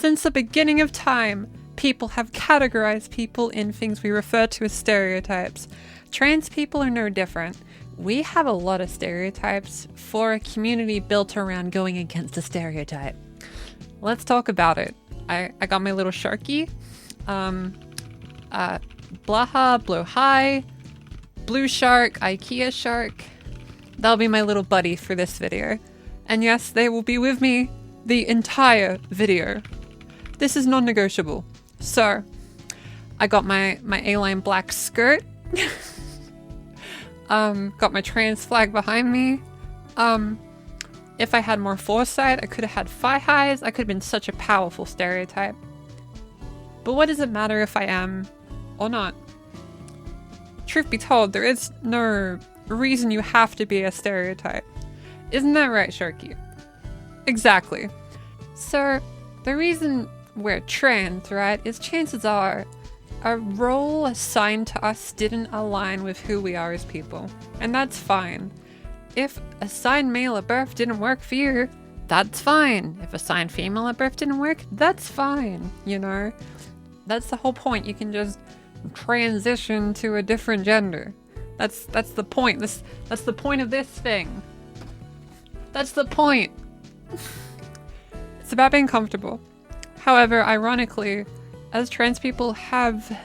Since the beginning of time, people have categorized people in things we refer to as stereotypes. Trans people are no different. We have a lot of stereotypes for a community built around going against a stereotype. Let's talk about it. I got my little sharky. Blahaj, blue shark, IKEA shark. That'll be my little buddy for this video. And yes, they will be with me the entire video. This is non-negotiable. So, I got my A-line black skirt. Got my trans flag behind me. If I had more foresight, I could have had thigh highs. I could have been such a powerful stereotype. But what does it matter if I am or not? Truth be told, there is no reason you have to be a stereotype. Isn't that right, Sharky? Exactly. So, the reason we're trans, right, is chances are a role assigned to us didn't align with who we are as people. And that's fine. If assigned male at birth didn't work for you, that's fine. If assigned female at birth didn't work, that's fine, you know? That's the whole point. You can just transition to a different gender. That's the point. That's the point of this thing. That's the point. It's about being comfortable. However, ironically, as trans people have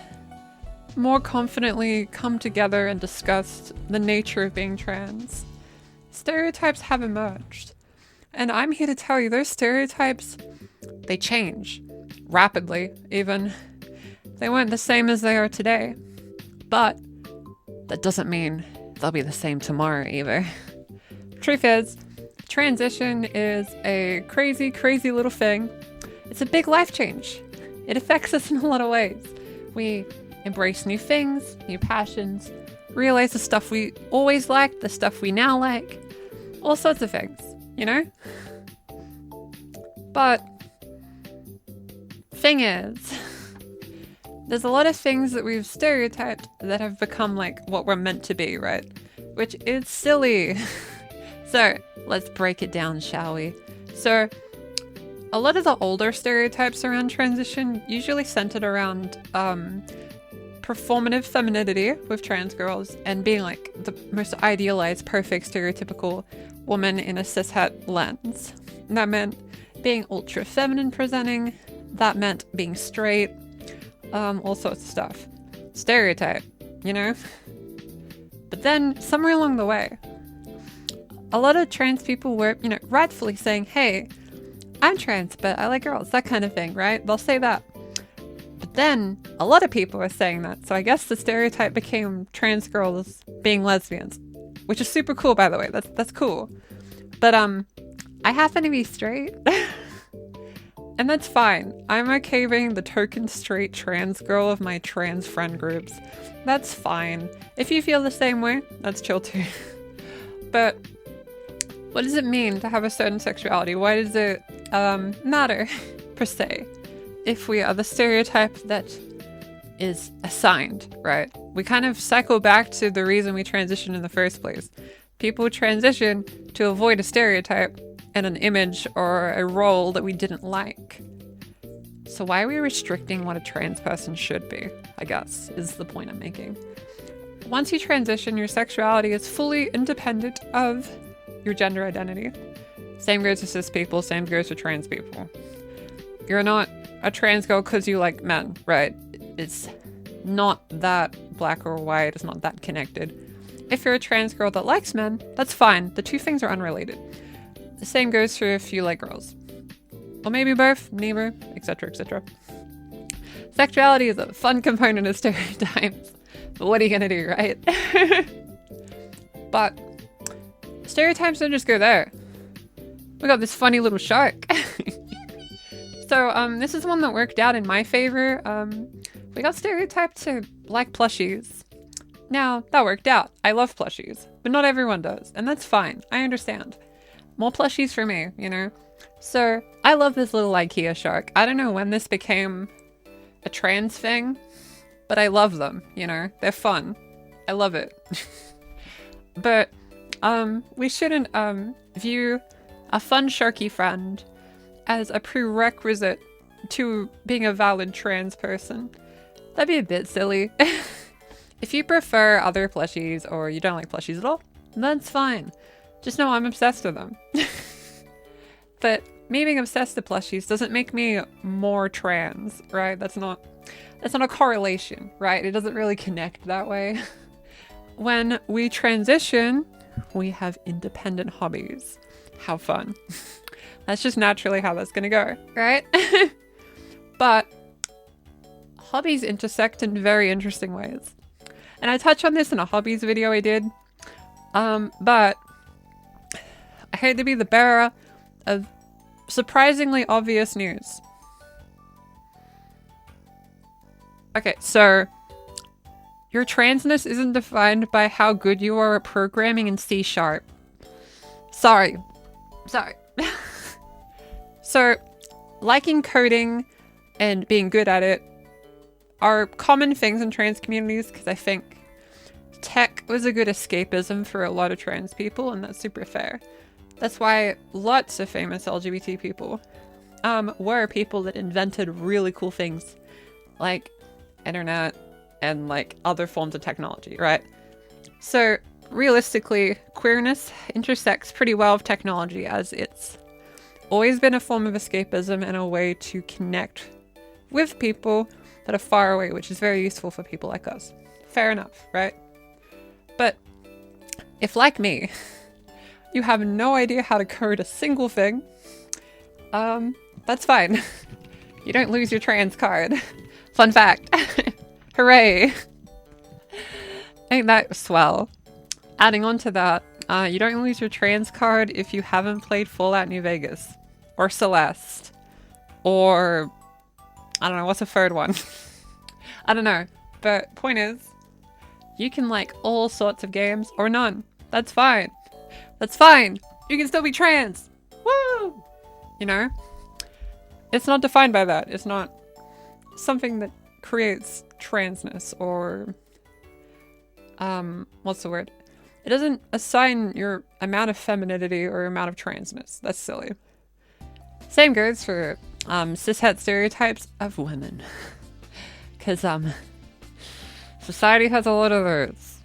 more confidently come together and discussed the nature of being trans, stereotypes have emerged. And I'm here to tell you, those stereotypes, they change. Rapidly, even. They weren't the same as they are today. But that doesn't mean they'll be the same tomorrow either. Truth is, transition is a crazy, crazy little thing. It's a big life change. It affects us in a lot of ways. We embrace new things, new passions, realize the stuff we always liked, the stuff we now like, all sorts of things, you know? But thing is, there's a lot of things that we've stereotyped that have become like what we're meant to be, right? Which is silly. So let's break it down, shall we? So a lot of the older stereotypes around transition usually centered around performative femininity with trans girls and being like the most idealized, perfect, stereotypical woman in a cishet lens. And that meant being ultra feminine presenting. That meant being straight. All sorts of stuff. Stereotype, you know? But then somewhere along the way, a lot of trans people were, you know, rightfully saying, hey, I'm trans, but I like girls, that kind of thing, right? They'll say that. But then a lot of people were saying that. So I guess the stereotype became trans girls being lesbians, which is super cool, by the way. That's cool. But I happen to be straight. And that's fine. I'm okay being the token straight trans girl of my trans friend groups. That's fine. If you feel the same way, that's chill too. But what does it mean to have a certain sexuality? Why does it matter, per se, if we are the stereotype that is assigned, right? We kind of cycle back to the reason we transition in the first place. People transition to avoid a stereotype and an image or a role that we didn't like. So why are we restricting what a trans person should be, I guess, is the point I'm making. Once you transition, your sexuality is fully independent of your gender identity. Same goes for cis people, same goes for trans people. You're not a trans girl because you like men, right? It's not that black or white, it's not that connected. If you're a trans girl that likes men, that's fine. The two things are unrelated. The same goes for if you like girls. Or maybe both, neither, etc., etc. Sexuality is a fun component of stereotypes. But what are you gonna do, right? But stereotypes don't just go there. We got this funny little shark. So this is one that worked out in my favor. We got stereotyped to like plushies. Now, that worked out. I love plushies, but not everyone does, and that's fine. I understand. More plushies for me, you know? So, I love this little IKEA shark. I don't know when this became a trans thing, but I love them, you know? They're fun. I love it. But, we shouldn't, view a fun sharky friend as a prerequisite to being a valid trans person. That'd be a bit silly. If you prefer other plushies or you don't like plushies at all, that's fine. Just know I'm obsessed with them. But me being obsessed with plushies doesn't make me more trans, right? That's not a correlation, right? It doesn't really connect that way. When we transition, we have independent hobbies. How fun. That's just naturally how that's gonna go, right? But hobbies intersect in very interesting ways. And I touched on this in a hobbies video I did. But I hate to be the bearer of surprisingly obvious news. Okay, so your transness isn't defined by how good you are at programming in C#. Sorry. So, liking coding and being good at it are common things in trans communities because I think tech was a good escapism for a lot of trans people, and that's super fair. That's why lots of famous LGBT people were people that invented really cool things like internet and like other forms of technology, right? So realistically, queerness intersects pretty well with technology, as it's always been a form of escapism and a way to connect with people that are far away, which is very useful for people like us. Fair enough, right? But if, like me, you have no idea how to code a single thing, that's fine. You don't lose your trans card. Fun fact. Hooray. Ain't that swell? Adding on to that, you don't lose your trans card if you haven't played Fallout New Vegas or Celeste or I don't know, what's the third one? I don't know, but point is, you can like all sorts of games or none. That's fine. That's fine. You can still be trans. Woo! You know? It's not defined by that. It's not something that creates transness or what's the word? It doesn't assign your amount of femininity or amount of transness. That's silly. Same goes for cishet stereotypes of women. Because society has a lot of those.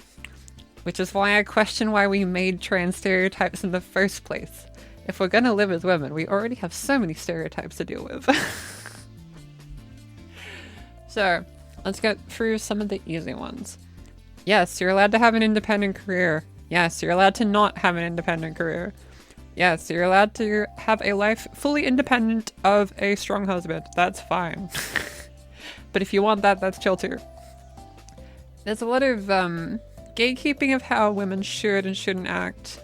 Which is why I question why we made trans stereotypes in the first place. If we're gonna live as women, we already have so many stereotypes to deal with. So, let's get through some of the easy ones. Yes, you're allowed to have an independent career. Yes, you're allowed to not have an independent career. Yes, you're allowed to have a life fully independent of a strong husband. That's fine. But if you want that, that's chill too. There's a lot of gatekeeping of how women should and shouldn't act.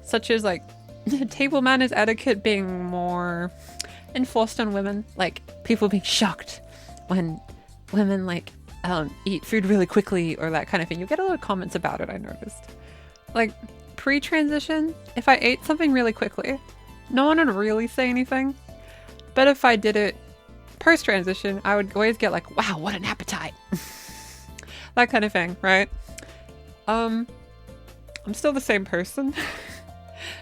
Such as like table manners etiquette being more enforced on women. Like people being shocked when women like eat food really quickly or that kind of thing. You get a lot of comments about it, I noticed. Like pre-transition, if I ate something really quickly, no one would really say anything. But if I did it post-transition, I would always get like, wow, what an appetite. That kind of thing, right? I'm still the same person.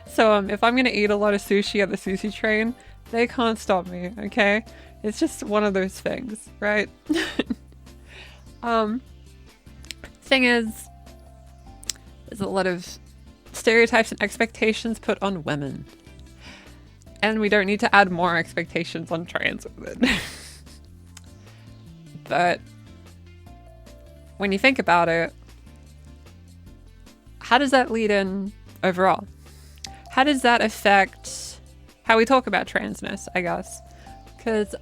So if I'm gonna eat a lot of sushi at the sushi train, they can't stop me, okay? It's just one of those things, right? Thing is, there's a lot of stereotypes and expectations put on women. And we don't need to add more expectations on trans women. But when you think about it, how does that lead in overall? How does that affect how we talk about transness, I guess? Because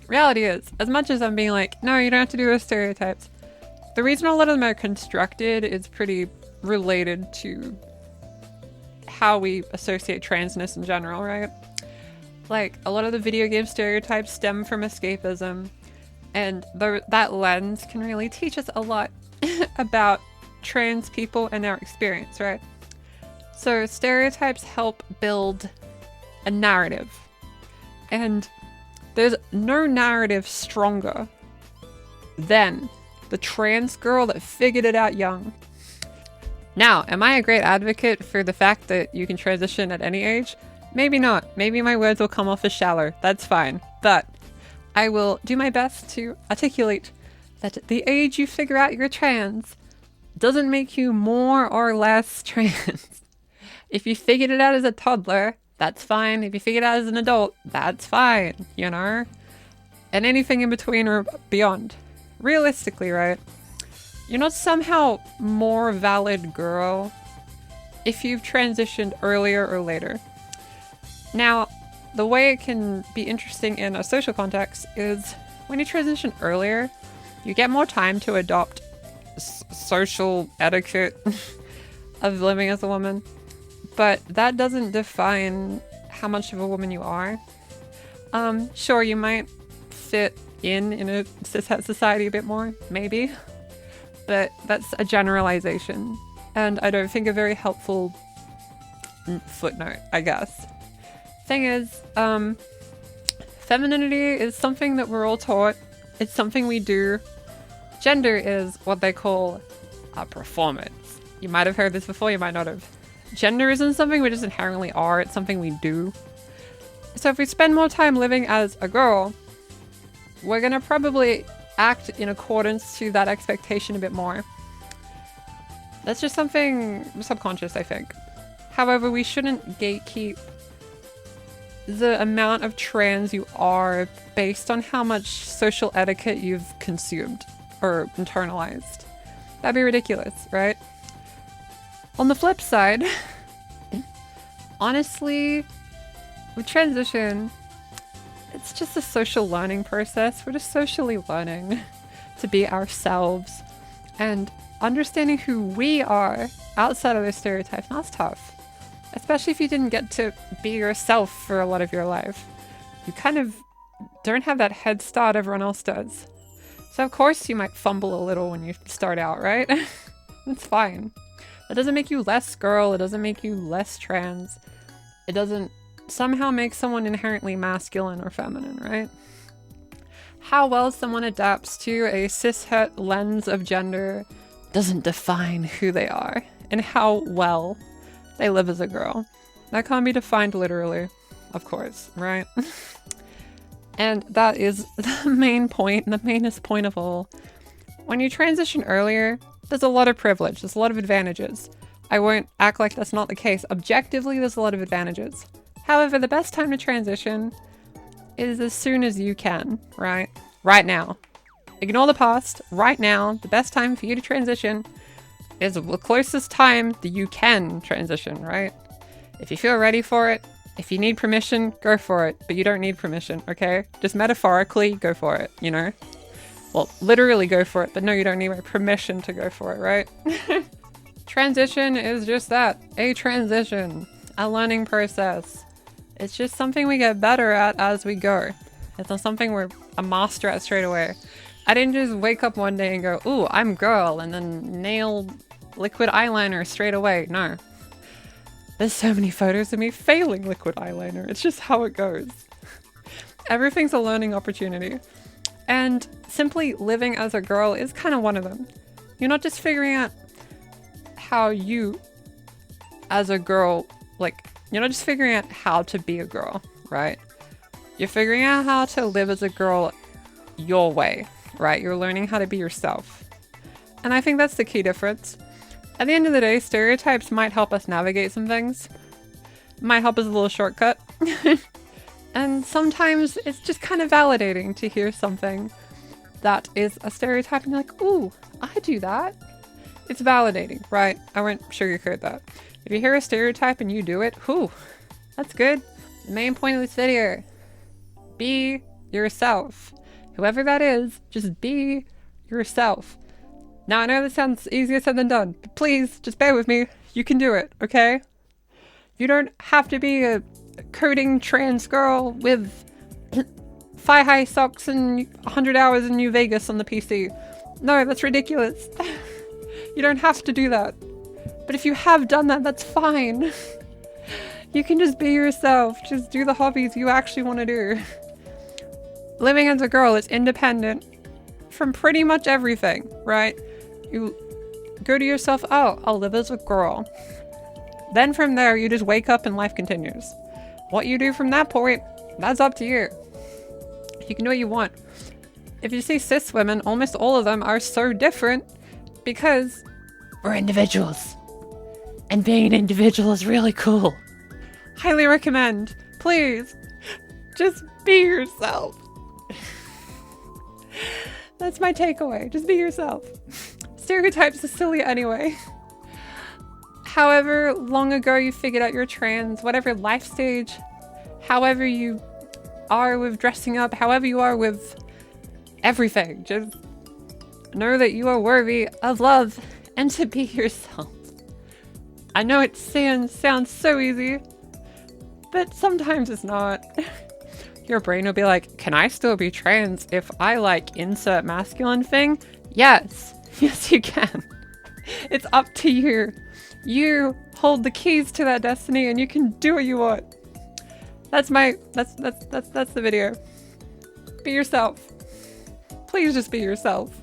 reality is, as much as I'm being like, no, you don't have to do those stereotypes, the reason a lot of them are constructed is pretty related to how we associate transness in general, right? Like, a lot of the video game stereotypes stem from escapism, and that lens can really teach us a lot about trans people and their experience, right? So stereotypes help build a narrative, and there's no narrative stronger than the trans girl that figured it out young. Now, am I a great advocate for the fact that you can transition at any age? Maybe not. Maybe my words will come off as shallow. That's fine. But I will do my best to articulate that at the age you figure out you're trans doesn't make you more or less trans. If you figured it out as a toddler, that's fine. If you figured it out as an adult, that's fine, you know? And anything in between or beyond. Realistically, right? You're not somehow more valid girl if you've transitioned earlier or later. Now, the way it can be interesting in a social context is when you transition earlier, you get more time to adopt social etiquette of living as a woman. But that doesn't define how much of a woman you are. Sure, you might fit in a cishet society a bit more, maybe. But that's a generalization. And I don't think a very helpful footnote, I guess. Thing is, femininity is something that we're all taught. It's something we do. Gender is what they call a performance. You might have heard this before, you might not have. Gender isn't something we just inherently are, it's something we do. So if we spend more time living as a girl, we're gonna probably act in accordance to that expectation a bit more. That's just something subconscious, I think. However, we shouldn't gatekeep the amount of trans you are based on how much social etiquette you've consumed or internalized. That'd be ridiculous, right? On the flip side, honestly, with transition, it's just a social learning process. We're just socially learning to be ourselves and understanding who we are outside of those stereotypes. And that's tough, especially if you didn't get to be yourself for a lot of your life. You kind of don't have that head start everyone else does. So of course you might fumble a little when you start out, right? It's fine. That doesn't make you less girl, it doesn't make you less trans. It doesn't somehow make someone inherently masculine or feminine, right? How well someone adapts to a cishet lens of gender doesn't define who they are and how well they live as a girl. That can't be defined literally, of course, right? And that is the main point, the mainest point of all. When you transition earlier, there's a lot of privilege, there's a lot of advantages. I won't act like that's not the case. Objectively, there's a lot of advantages. However, the best time to transition is as soon as you can, right? Right now. Ignore the past. Right now, the best time for you to transition is the closest time that you can transition, right? If you feel ready for it, if you need permission, go for it. But you don't need permission, okay? Just metaphorically, go for it, you know? Well, literally go for it, but no, you don't need my permission to go for it, right? Transition is just that, a transition, a learning process. It's just something we get better at as we go. It's not something we're a master at straight away. I didn't just wake up one day and go, ooh, I'm girl, and then nail liquid eyeliner straight away. No. There's so many photos of me failing liquid eyeliner. It's just how it goes. Everything's a learning opportunity. And simply living as a girl is kind of one of them. You're not just figuring out how you, as a girl, you're not just figuring out how to be a girl, right? You're figuring out how to live as a girl your way, right? You're learning how to be yourself. And I think that's the key difference. At the end of the day, stereotypes might help us navigate some things. Might help us a little shortcut. And sometimes it's just kind of validating to hear something that is a stereotype and you're like, ooh, I do that. It's validating, right? I won't sugarcoat that. If you hear a stereotype and you do it, whew, that's good. The main point of this video, be yourself. Whoever that is, just be yourself. Now I know this sounds easier said than done, but please just bear with me. You can do it, okay? You don't have to be a coding trans girl with thigh-high socks and 100 hours in New Vegas on the PC. No, that's ridiculous. You don't have to do that. But if you have done that, that's fine. You can just be yourself. Just do the hobbies you actually want to do. Living as a girl is independent from pretty much everything, right? You go to yourself, oh, I'll live as a girl. Then from there, you just wake up and life continues. What you do from that point, that's up to you. You can do what you want. If you see cis women, almost all of them are so different because we're individuals. And being an individual is really cool. Highly recommend. Please, just be yourself. That's my takeaway. Just be yourself. Stereotypes are silly anyway. However long ago you figured out you're trans, whatever life stage, however you are with dressing up, however you are with everything, just know that you are worthy of love and to be yourself. I know it sounds so easy, but sometimes it's not. Your brain will be like, can I still be trans if I like insert masculine thing? Yes. Yes, you can. It's up to you. You hold the keys to that destiny and you can do what you want. That's the video. Be yourself. Please just be yourself.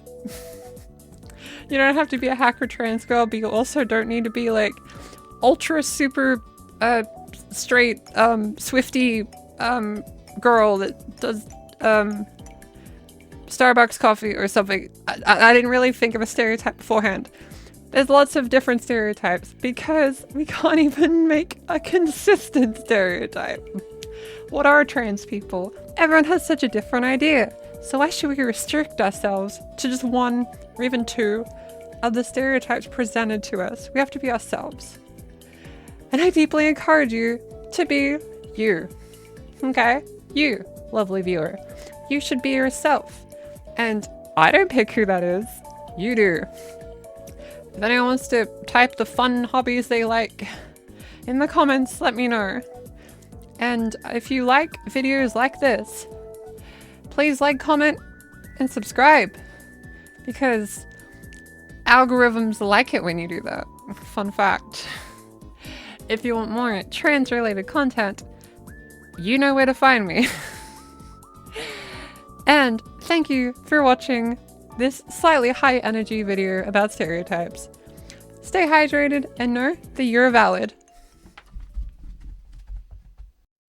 You don't have to be a hacker trans girl, but you also don't need to be like ultra super straight Swifty girl that does Starbucks coffee or something. I didn't really think of a stereotype beforehand. There's lots of different stereotypes because we can't even make a consistent stereotype. What are trans people? Everyone has such a different idea. So why should we restrict ourselves to just one or even two of the stereotypes presented to us? We have to be ourselves. And I deeply encourage you to be you. Okay? You, lovely viewer. You should be yourself. And I don't pick who that is. You do. If anyone wants to type the fun hobbies they like in the comments, let me know. And if you like videos like this, please like, comment, and subscribe. Because algorithms like it when you do that. Fun fact. If you want more trans-related content, you know where to find me. And thank you for watching this slightly high energy video about stereotypes. Stay hydrated and know that you're valid.